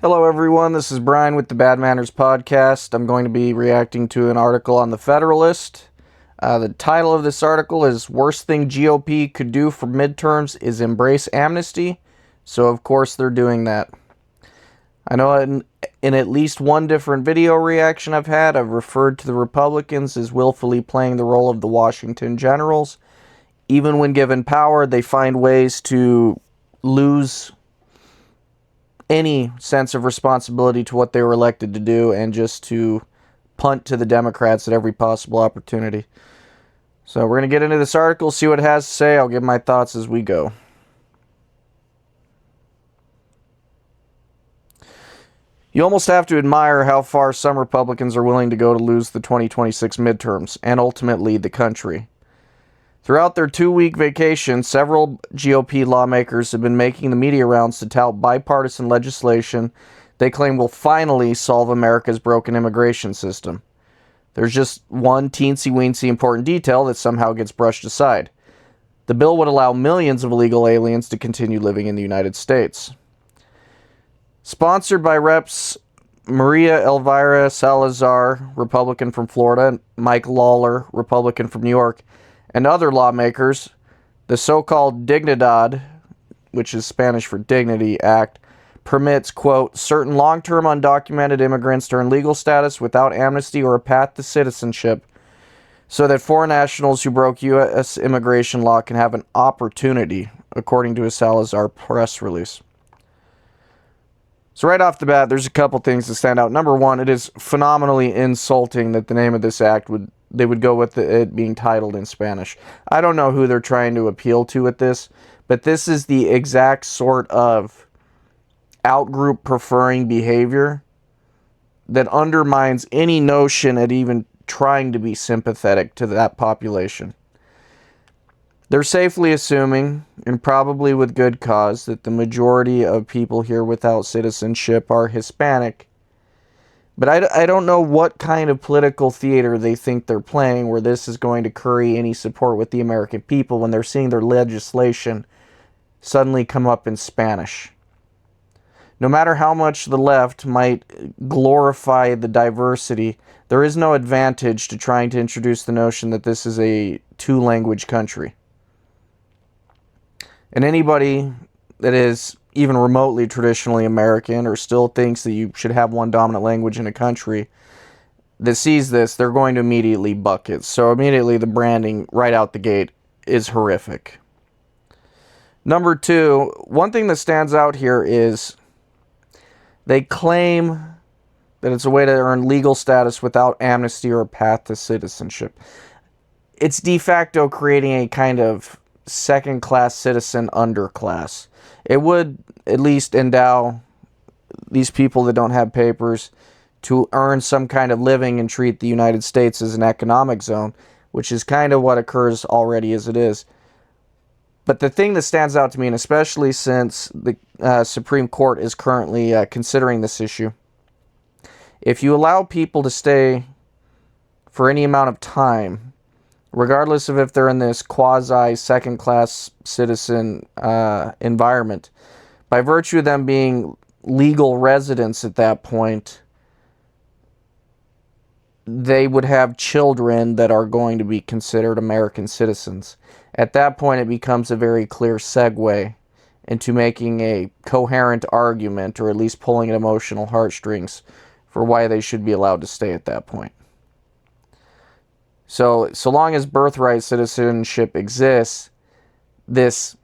Hello everyone, this is Brian with the Bad Manners Podcast. I'm going to be reacting to an article on the Federalist. The title of this article is Worst Thing GOP Could Do for Midterms is Embrace Amnesty. So of course they're doing that. I know in at least one different video reaction I've had, I've referred to the Republicans as willfully playing the role of the Washington Generals. Even when given power, they find ways to lose any sense of responsibility to what they were elected to do and just to punt to the Democrats at every possible opportunity. So we're going to get into this article, see what it has to say. I'll give my thoughts as we go. You almost have to admire how far some Republicans are willing to go to lose the 2026 midterms and ultimately the country. Throughout their 2-week vacation, several GOP lawmakers have been making the media rounds to tout bipartisan legislation they claim will finally solve America's broken immigration system. There's just one teensy-weensy important detail that somehow gets brushed aside. The bill would allow millions of illegal aliens to continue living in the United States. Sponsored by Reps Maria Elvira Salazar, Republican from Florida, Mike Lawler, Republican from New York, and other lawmakers, the so-called DIGNIDAD, which is Spanish for Dignity Act, permits, quote, certain long-term undocumented immigrants to earn legal status without amnesty or a path to citizenship so that foreign nationals who broke U.S. immigration law can have an opportunity, according to a Salazar press release. So right off the bat, there's a couple things that stand out. Number one, it is phenomenally insulting that the name of this act they would go with it being titled in Spanish. I don't know who they're trying to appeal to with this, but this is the exact sort of out-group preferring behavior that undermines any notion at even trying to be sympathetic to that population. They're safely assuming, and probably with good cause, that the majority of people here without citizenship are Hispanic. But I don't know what kind of political theater they think they're playing where this is going to curry any support with the American people when they're seeing their legislation suddenly come up in Spanish. No matter how much the left might glorify the diversity, there is no advantage to trying to introduce the notion that this is a two-language country. And anybody that is even remotely traditionally American or still thinks that you should have one dominant language in a country that sees this, they're going to immediately buck it. So immediately the branding right out the gate is horrific. Number two, one thing that stands out here is they claim that it's a way to earn legal status without amnesty or a path to citizenship. It's de facto creating a kind of second-class citizen underclass. It would at least endow these people that don't have papers to earn some kind of living and treat the United States as an economic zone, which is kind of what occurs already as it is. But the thing that stands out to me, and especially since the Supreme Court is currently considering this issue, if you allow people to stay for any amount of time, regardless of if they're in this quasi-second-class citizen environment, by virtue of them being legal residents at that point, they would have children that are going to be considered American citizens. At that point, it becomes a very clear segue into making a coherent argument, or at least pulling at emotional heartstrings, for why they should be allowed to stay at that point. So long as birthright citizenship exists, this,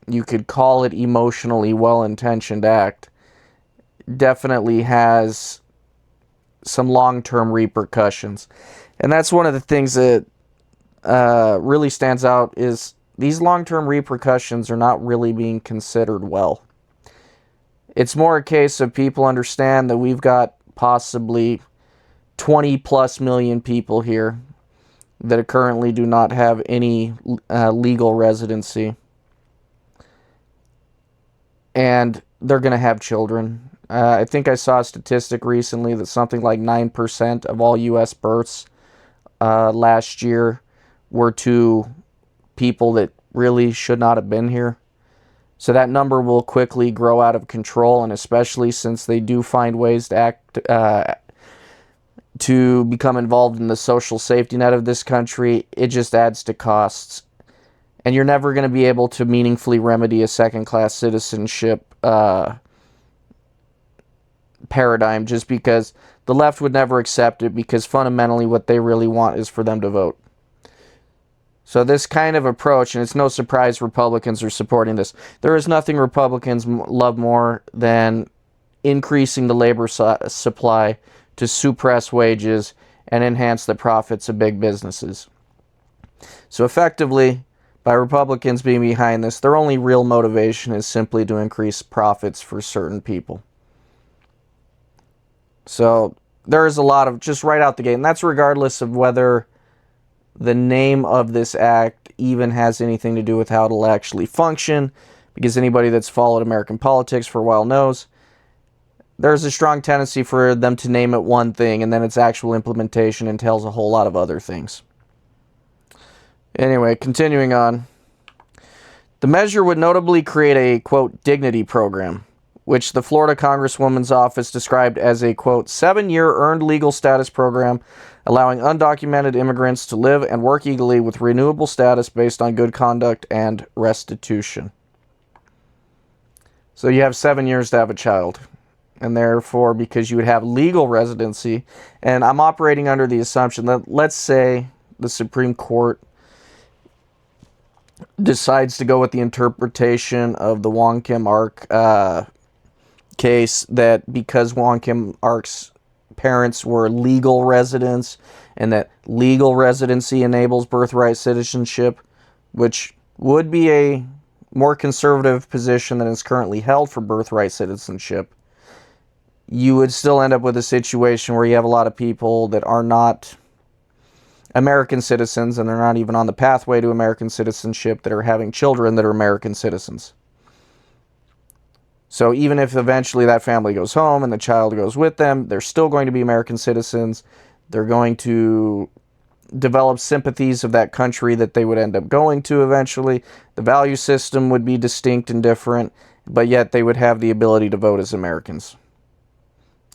you could call it emotionally well-intentioned act, definitely has some long-term repercussions. And that's one of the things that really stands out is these long-term repercussions are not really being considered well. It's more a case of people understand that we've got possibly 20+ million people here that currently do not have any legal residency. And they're going to have children. I think I saw a statistic recently that something like 9% of all U.S. births last year were to people that really should not have been here. So that number will quickly grow out of control, and especially since they do find ways to become involved in the social safety net of this country, it just adds to costs. And you're never going to be able to meaningfully remedy a second-class citizenship paradigm, just because the left would never accept it, because fundamentally what they really want is for them to vote. So this kind of approach, and it's no surprise Republicans are supporting this. There is nothing Republicans love more than increasing the labor supply to suppress wages and enhance the profits of big businesses. So effectively, by Republicans being behind this, their only real motivation is simply to increase profits for certain people. So there is a lot of, just right out the gate, and that's regardless of whether the name of this act even has anything to do with how it'll actually function, because anybody that's followed American politics for a while knows there's a strong tendency for them to name it one thing and then its actual implementation entails a whole lot of other things. Anyway, continuing on. The measure would notably create a, quote, dignity program, which the Florida Congresswoman's office described as a, quote, 7-year earned legal status program allowing undocumented immigrants to live and work legally with renewable status based on good conduct and restitution. So you have 7 years to have a child. And therefore, because you would have legal residency, and I'm operating under the assumption that, let's say the Supreme Court decides to go with the interpretation of the Wong Kim Ark case, that because Wong Kim Ark's parents were legal residents and that legal residency enables birthright citizenship, which would be a more conservative position than is currently held for birthright citizenship, you would still end up with a situation where you have a lot of people that are not American citizens, and they're not even on the pathway to American citizenship, that are having children that are American citizens. So even if eventually that family goes home and the child goes with them, they're still going to be American citizens. They're going to develop sympathies of that country that they would end up going to eventually. The value system would be distinct and different, but yet they would have the ability to vote as Americans.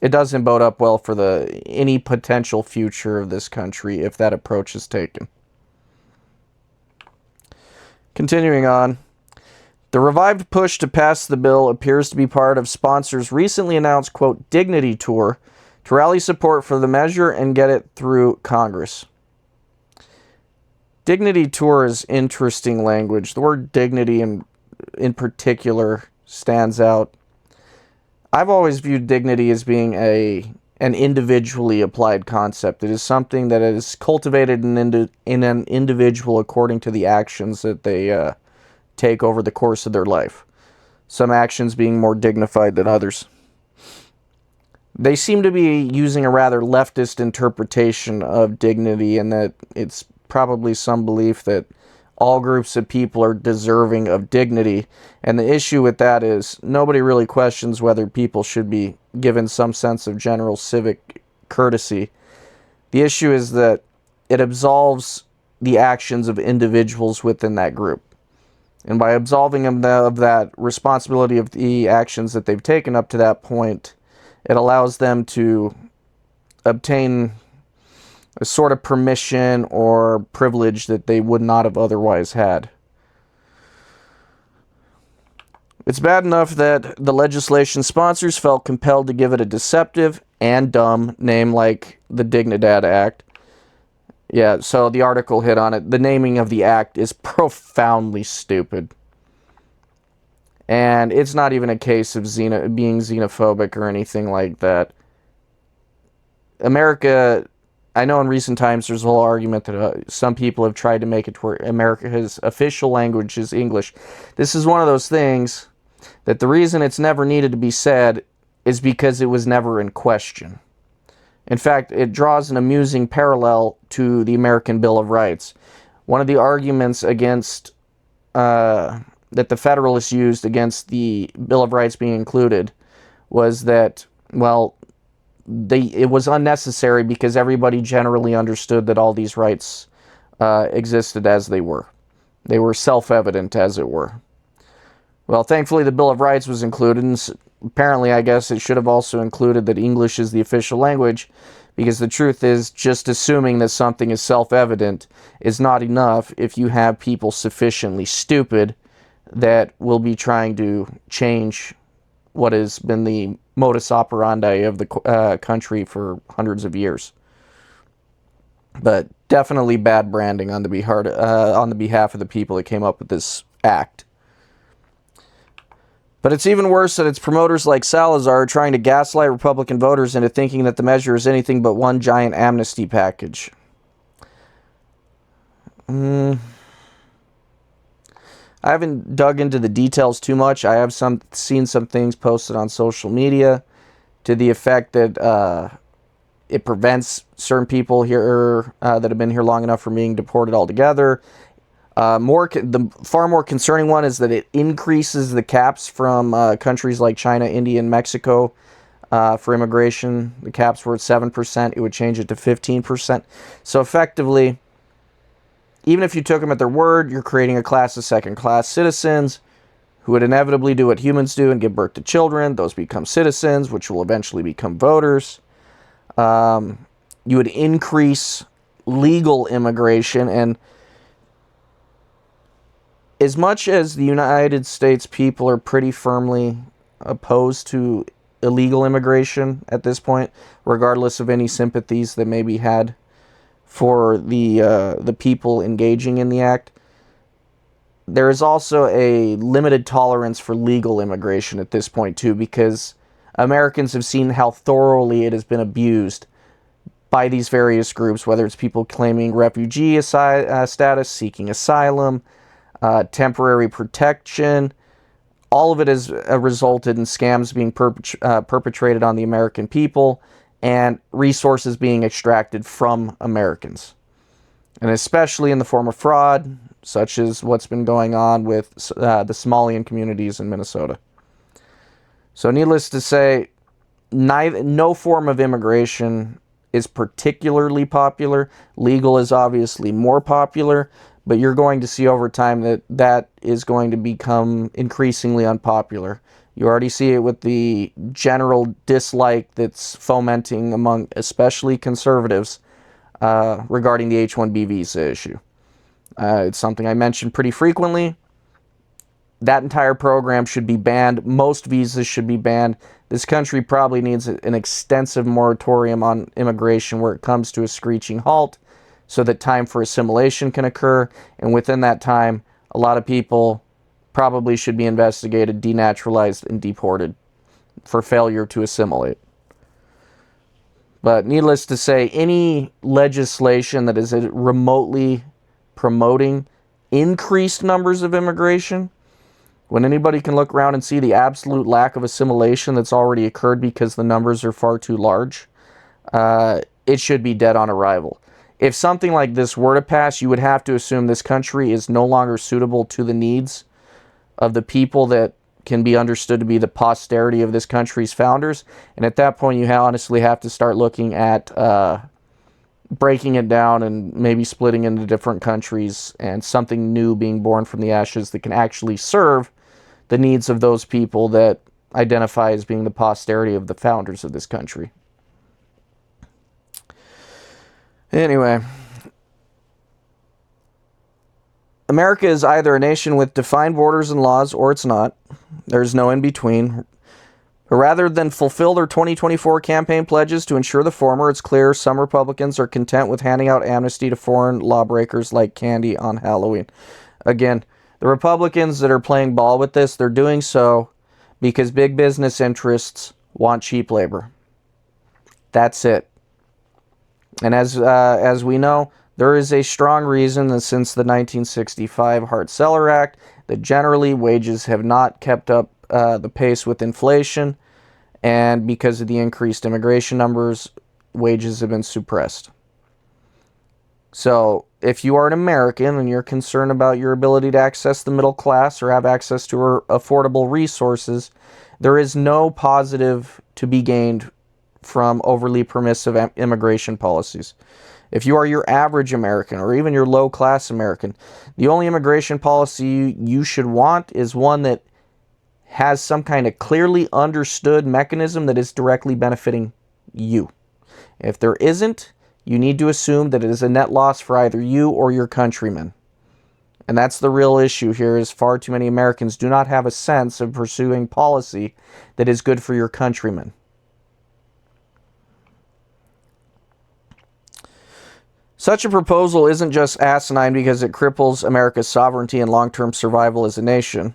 It doesn't bode up well for any potential future of this country if that approach is taken. Continuing on. The revived push to pass the bill appears to be part of sponsors' recently announced, quote, dignity tour to rally support for the measure and get it through Congress. Dignity tour is interesting language. The word dignity in particular stands out. I've always viewed dignity as being an individually applied concept. It is something that is cultivated in an individual according to the actions that they take over the course of their life. Some actions being more dignified than others. They seem to be using a rather leftist interpretation of dignity, and that it's probably some belief that all groups of people are deserving of dignity. And the issue with that is nobody really questions whether people should be given some sense of general civic courtesy. The issue is that it absolves the actions of individuals within that group. And by absolving them of that responsibility of the actions that they've taken up to that point, it allows them to obtain a sort of permission or privilege that they would not have otherwise had. It's bad enough that the legislation sponsors felt compelled to give it a deceptive and dumb name like the DIGNIDAD Act. Yeah, so the article hit on it. The naming of the act is profoundly stupid. And it's not even a case of being xenophobic or anything like that. America, I know in recent times there's a whole argument that some people have tried to make it to where America's official language is English. This is one of those things that the reason it's never needed to be said is because it was never in question. In fact, it draws an amusing parallel to the American Bill of Rights. One of the arguments against that the Federalists used against the Bill of Rights being included was that, well, it was unnecessary because everybody generally understood that all these rights existed as they were. They were self-evident, as it were. Well, thankfully the Bill of Rights was included, and apparently I guess it should have also included that English is the official language, because the truth is, just assuming that something is self-evident is not enough if you have people sufficiently stupid that will be trying to change what has been the modus operandi of the country for hundreds of years. But definitely bad branding on the behalf of the people that came up with this act. But it's even worse that its promoters like Salazar are trying to gaslight Republican voters into thinking that the measure is anything but one giant amnesty package. I haven't dug into the details too much. I have seen some things posted on social media to the effect that it prevents certain people here that have been here long enough from being deported altogether. The far more concerning one is that it increases the caps from countries like China, India, and Mexico for immigration. The caps were at 7%. It would change it to 15%. So effectively, even if you took them at their word, you're creating a class of second-class citizens who would inevitably do what humans do and give birth to children. Those become citizens, which will eventually become voters. You would increase legal immigration, and as much as the United States people are pretty firmly opposed to illegal immigration at this point, regardless of any sympathies that may be had for the people engaging in the act, there is also a limited tolerance for legal immigration at this point too, because Americans have seen how thoroughly it has been abused by these various groups, whether it's people claiming refugee status, seeking asylum, temporary protection. All of it has resulted in scams being perpetrated on the American people and resources being extracted from Americans. And especially in the form of fraud, such as what's been going on with the Somalian communities in Minnesota. So needless to say, no form of immigration is particularly popular. Legal is obviously more popular, but you're going to see over time that that is going to become increasingly unpopular. You already see it with the general dislike that's fomenting among especially conservatives regarding the H-1B visa issue. It's something I mention pretty frequently. That entire program should be banned. Most visas should be banned. This country probably needs an extensive moratorium on immigration where it comes to a screeching halt so that time for assimilation can occur. And within that time, a lot of people probably should be investigated, denaturalized, and deported for failure to assimilate. But needless to say, any legislation that is remotely promoting increased numbers of immigration, when anybody can look around and see the absolute lack of assimilation that's already occurred because the numbers are far too large, it should be dead on arrival. If something like this were to pass, you would have to assume this country is no longer suitable to the needs of the people that can be understood to be the posterity of this country's founders. And at that point, you honestly have to start looking at breaking it down and maybe splitting into different countries and something new being born from the ashes that can actually serve the needs of those people that identify as being the posterity of the founders of this country. Anyway, America is either a nation with defined borders and laws or it's not. There's no in between. Rather than fulfill their 2024 campaign pledges to ensure the former, it's clear some Republicans are content with handing out amnesty to foreign lawbreakers like candy on Halloween. Again, the Republicans that are playing ball with this, they're doing so because big business interests want cheap labor. That's it. And as we know, there is a strong reason that since the 1965 Hart-Celler Act, that generally wages have not kept up the pace with inflation, and because of the increased immigration numbers, wages have been suppressed. So if you are an American and you're concerned about your ability to access the middle class or have access to affordable resources, there is no positive to be gained from overly permissive immigration policies. If you are your average American or even your low-class American, the only immigration policy you should want is one that has some kind of clearly understood mechanism that is directly benefiting you. If there isn't, you need to assume that it is a net loss for either you or your countrymen. And that's the real issue here, is far too many Americans do not have a sense of pursuing policy that is good for your countrymen. Such a proposal isn't just asinine because it cripples America's sovereignty and long-term survival as a nation.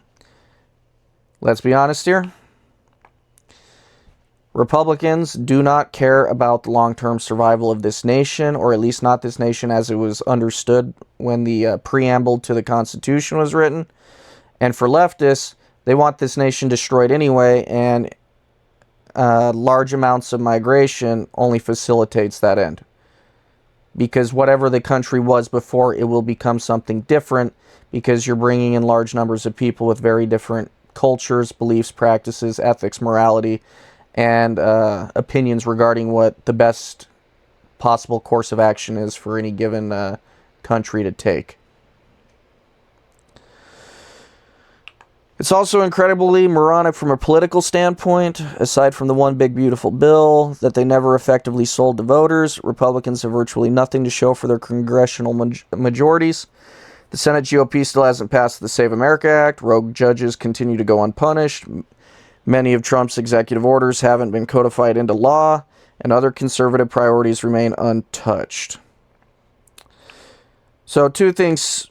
Let's be honest here. Republicans do not care about the long-term survival of this nation, or at least not this nation as it was understood when the preamble to the Constitution was written. And for leftists, they want this nation destroyed anyway, and large amounts of migration only facilitates that end. Because whatever the country was before, it will become something different, because you're bringing in large numbers of people with very different cultures, beliefs, practices, ethics, morality, and opinions regarding what the best possible course of action is for any given country to take. It's also incredibly moronic from a political standpoint. Aside from the one big beautiful bill that they never effectively sold to voters, Republicans have virtually nothing to show for their congressional majorities. The Senate GOP still hasn't passed the Save America Act. Rogue judges continue to go unpunished. Many of Trump's executive orders haven't been codified into law, and other conservative priorities remain untouched. So 2 things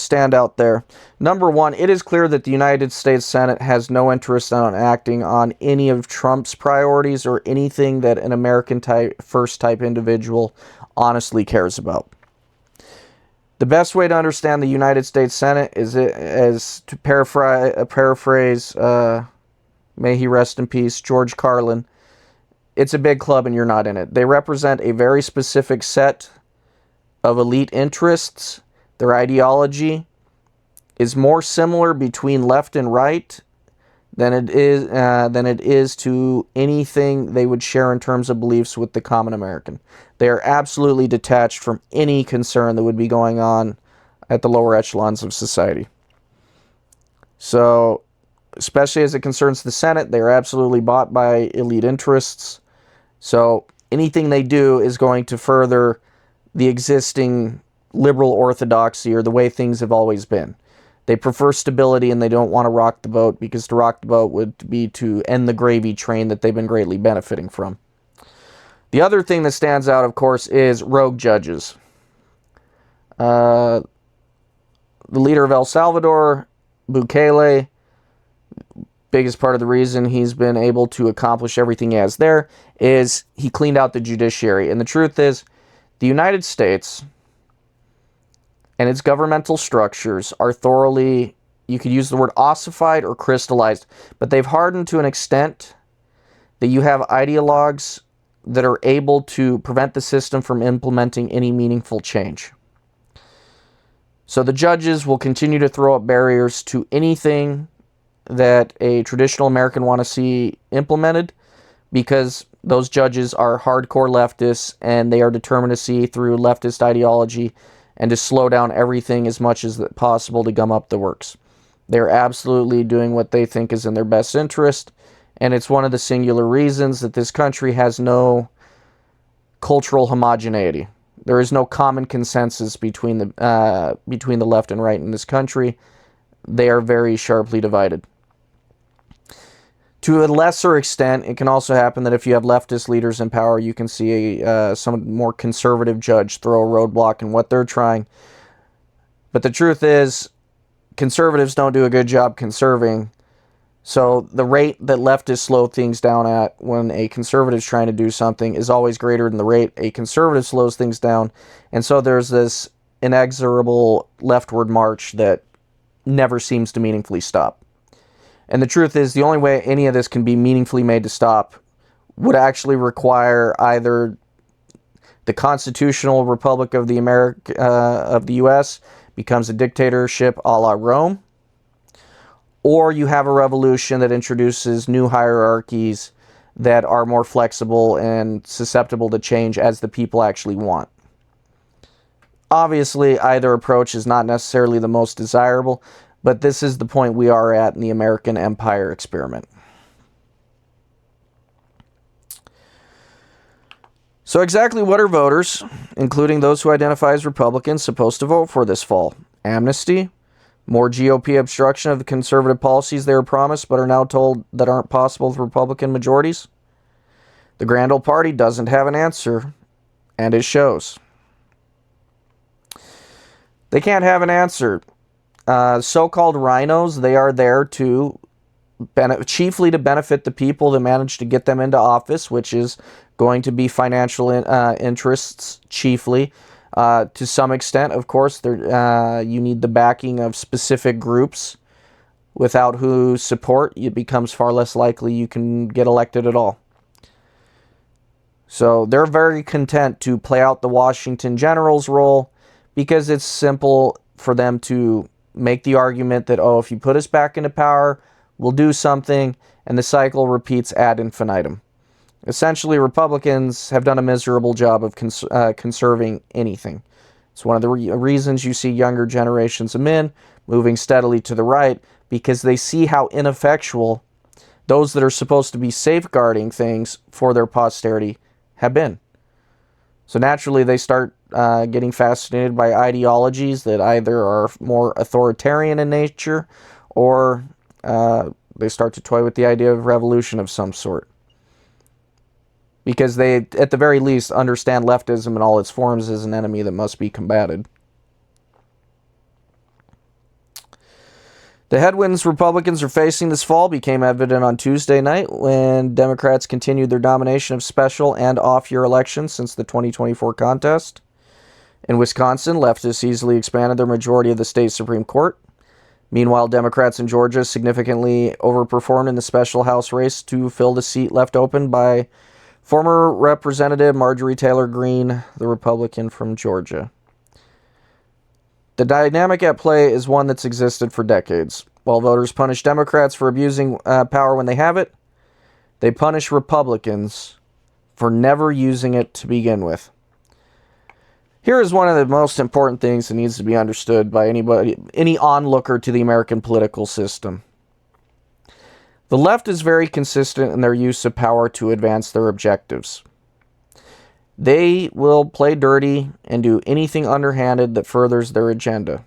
stand out there. Number 1, it is clear that the United States Senate has no interest in acting on any of Trump's priorities or anything that an American first type individual honestly cares about. The best way to understand the United States Senate is to paraphrase may he rest in peace, George Carlin. It's a big club and you're not in it. They represent a very specific set of elite interests. Their ideology is more similar between left and right than it is to anything they would share in terms of beliefs with the common American. They are absolutely detached from any concern that would be going on at the lower echelons of society. So, especially as it concerns the Senate, they are absolutely bought by elite interests. So anything they do is going to further the existing liberal orthodoxy, or the way things have always been. They prefer stability and they don't want to rock the boat, because to rock the boat would be to end the gravy train that they've been greatly benefiting from. The other thing that stands out, of course, is rogue judges. The leader of El Salvador, Bukele, biggest part of the reason he's been able to accomplish everything he has there is he cleaned out the judiciary. And the truth is, the United States and its governmental structures are thoroughly, you could use the word ossified or crystallized, but they've hardened to an extent that you have ideologues that are able to prevent the system from implementing any meaningful change. So the judges will continue to throw up barriers to anything that a traditional American want to see implemented, because those judges are hardcore leftists and they are determined to see through leftist ideology and to slow down everything as much as possible to gum up the works. They're absolutely doing what they think is in their best interest, and it's one of the singular reasons that this country has no cultural homogeneity. There is no common consensus between the left and right in this country. They are very sharply divided. To a lesser extent, it can also happen that if you have leftist leaders in power, you can see some more conservative judge throw a roadblock in what they're trying. But the truth is, conservatives don't do a good job conserving. So the rate that leftists slow things down at when a conservative is trying to do something is always greater than the rate a conservative slows things down. And so there's this inexorable leftward march that never seems to meaningfully stop. And the truth is, the only way any of this can be meaningfully made to stop would actually require either the constitutional republic of the U.S. becomes a dictatorship a la Rome, or you have a revolution that introduces new hierarchies that are more flexible and susceptible to change as the people actually want. Obviously, either approach is not necessarily the most desirable, But this is the point we are at in the American empire experiment. So exactly what are voters, including those who identify as Republicans, supposed to vote for this fall? Amnesty? More GOP obstruction of the conservative policies they were promised but are now told that aren't possible with Republican majorities? The grand old party doesn't have an answer, and it shows. They can't have an answer. So-called RINOs, they are there to chiefly to benefit the people that manage to get them into office, which is going to be financial interests chiefly. To some extent, of course, you need the backing of specific groups, without whose support it becomes far less likely you can get elected at all. So they're very content to play out the Washington General's role because it's simple for them to make the argument that, oh, if you put us back into power, we'll do something, and the cycle repeats ad infinitum. Essentially, Republicans have done a miserable job of conserving anything. It's one of the reasons you see younger generations of men moving steadily to the right, because they see how ineffectual those that are supposed to be safeguarding things for their posterity have been. So naturally, they start getting fascinated by ideologies that either are more authoritarian in nature, or they start to toy with the idea of revolution of some sort. Because they, at the very least, understand leftism in all its forms as an enemy that must be combated. The headwinds Republicans are facing this fall became evident on Tuesday night when Democrats continued their domination of special and off-year elections since the 2024 contest. In Wisconsin, leftists easily expanded their majority of the state Supreme Court. Meanwhile, Democrats in Georgia significantly overperformed in the special House race to fill the seat left open by former Representative Marjorie Taylor Greene, the Republican from Georgia. The dynamic at play is one that's existed for decades. While voters punish Democrats for abusing power when they have it, they punish Republicans for never using it to begin with. Here is one of the most important things that needs to be understood by any onlooker to the American political system. The left is very consistent in their use of power to advance their objectives. They will play dirty and do anything underhanded that furthers their agenda.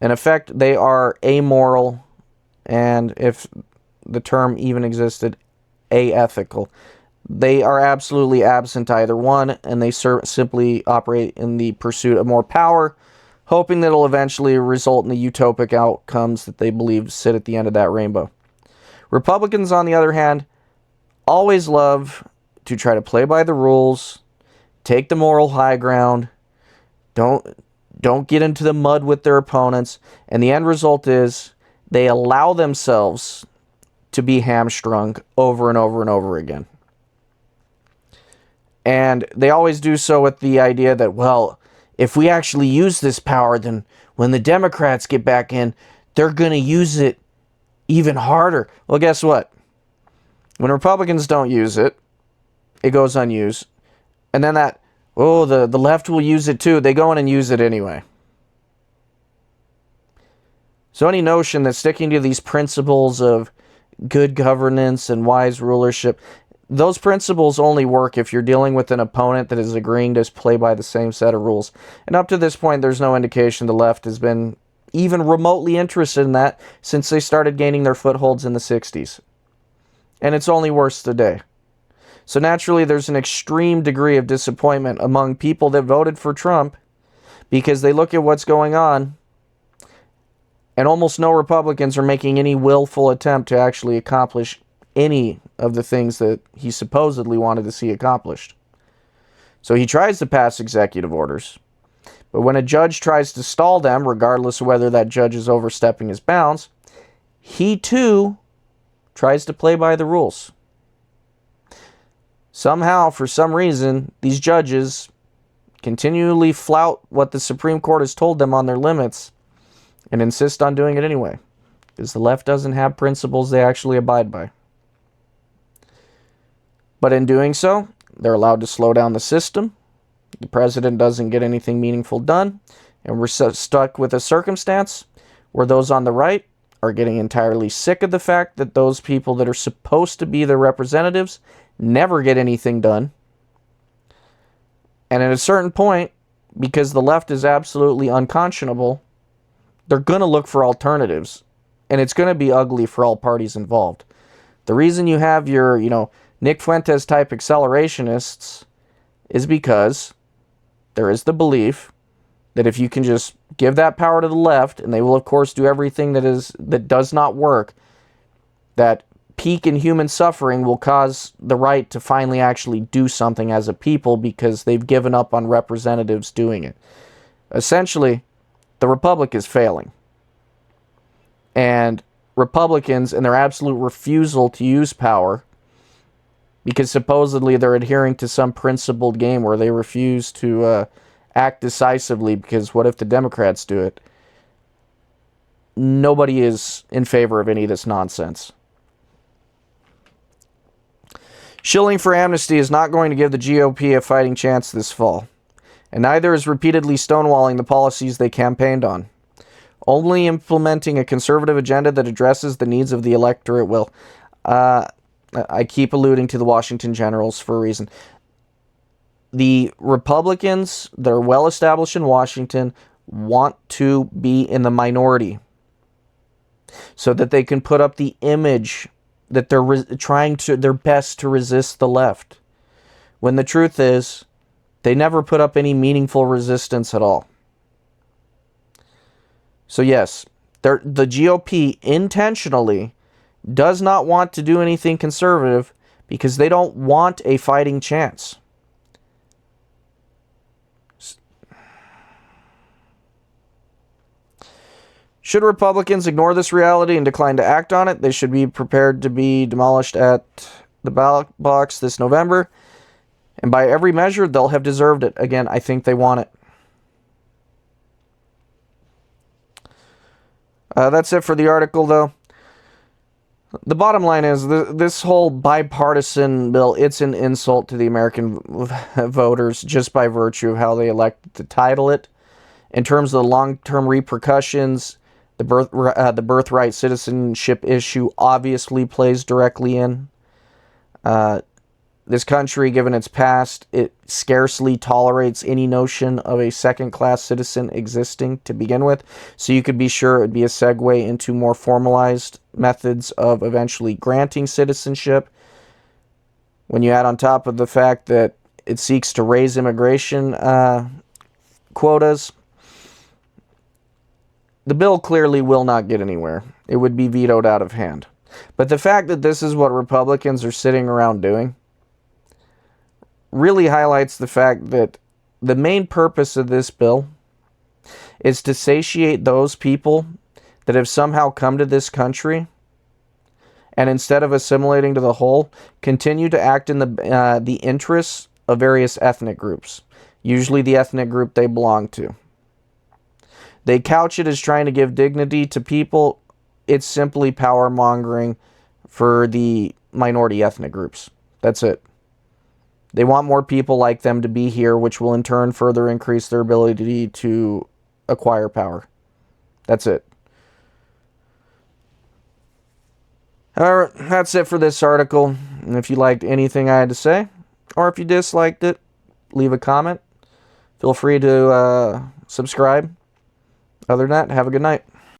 In effect, they are amoral, and if the term even existed, aethical. They are absolutely absent either one, and they simply operate in the pursuit of more power, hoping that it'll eventually result in the utopic outcomes that they believe sit at the end of that rainbow. Republicans, on the other hand, always love to try to play by the rules, take the moral high ground, don't get into the mud with their opponents, and the end result is they allow themselves to be hamstrung over and over and over again. And they always do so with the idea that, well, if we actually use this power, then when the Democrats get back in, they're going to use it even harder. Well, guess what? When Republicans don't use it, it goes unused. And then the left will use it too. They go in and use it anyway. So any notion that sticking to these principles of good governance and wise rulership, those principles only work if you're dealing with an opponent that is agreeing to play by the same set of rules. And up to this point, there's no indication the left has been even remotely interested in that since they started gaining their footholds in the 60s. And it's only worse today. So naturally, there's an extreme degree of disappointment among people that voted for Trump because they look at what's going on, and almost no Republicans are making any willful attempt to actually accomplish any of the things that he supposedly wanted to see accomplished. So he tries to pass executive orders, but when a judge tries to stall them, regardless of whether that judge is overstepping his bounds, he too tries to play by the rules. Somehow, for some reason, these judges continually flout what the Supreme Court has told them on their limits and insist on doing it anyway, because the left doesn't have principles they actually abide by. But in doing so, they're allowed to slow down the system. The president doesn't get anything meaningful done, and we're stuck with a circumstance where those on the right are getting entirely sick of the fact that those people that are supposed to be their representatives never get anything done. And at a certain point, because the left is absolutely unconscionable, they're going to look for alternatives. And it's going to be ugly for all parties involved. The reason you have your, Nick Fuentes type accelerationists is because there is the belief that if you can just give that power to the left, and they will of course do everything that does not work, that peak in human suffering will cause the right to finally actually do something as a people because they've given up on representatives doing it. Essentially, the republic is failing. And Republicans, and their absolute refusal to use power, because supposedly they're adhering to some principled game where they refuse to act decisively, because what if the Democrats do it? Nobody is in favor of any of this nonsense. Shilling for amnesty is not going to give the GOP a fighting chance this fall, and neither is repeatedly stonewalling the policies they campaigned on. Only implementing a conservative agenda that addresses the needs of the electorate will. I keep alluding to the Washington Generals for a reason. The Republicans that are well established in Washington want to be in the minority so that they can put up the image that they're trying their best to resist the left, when the truth is they never put up any meaningful resistance at all. So yes, the GOP intentionally does not want to do anything conservative because they don't want a fighting chance. Should Republicans ignore this reality and decline to act on it, they should be prepared to be demolished at the ballot box this November. And by every measure, they'll have deserved it. Again, I think they want it. That's it for the article, though. The bottom line is this whole bipartisan bill, it's an insult to the American voters just by virtue of how they elected to title it. In terms of the long-term repercussions, the birthright citizenship issue obviously plays directly in. This country, given its past, it scarcely tolerates any notion of a second-class citizen existing to begin with. So you could be sure it would be a segue into more formalized methods of eventually granting citizenship. When you add on top of the fact that it seeks to raise immigration quotas, the bill clearly will not get anywhere. It would be vetoed out of hand. But the fact that this is what Republicans are sitting around doing really highlights the fact that the main purpose of this bill is to satiate those people that have somehow come to this country and instead of assimilating to the whole, continue to act in the interests of various ethnic groups, usually the ethnic group they belong to. They couch it as trying to give dignity to people. It's simply power mongering for the minority ethnic groups. That's it. They want more people like them to be here, which will in turn further increase their ability to acquire power. That's it. Alright, that's it for this article. And if you liked anything I had to say, or if you disliked it, leave a comment. Feel free to subscribe. Other than that, have a good night.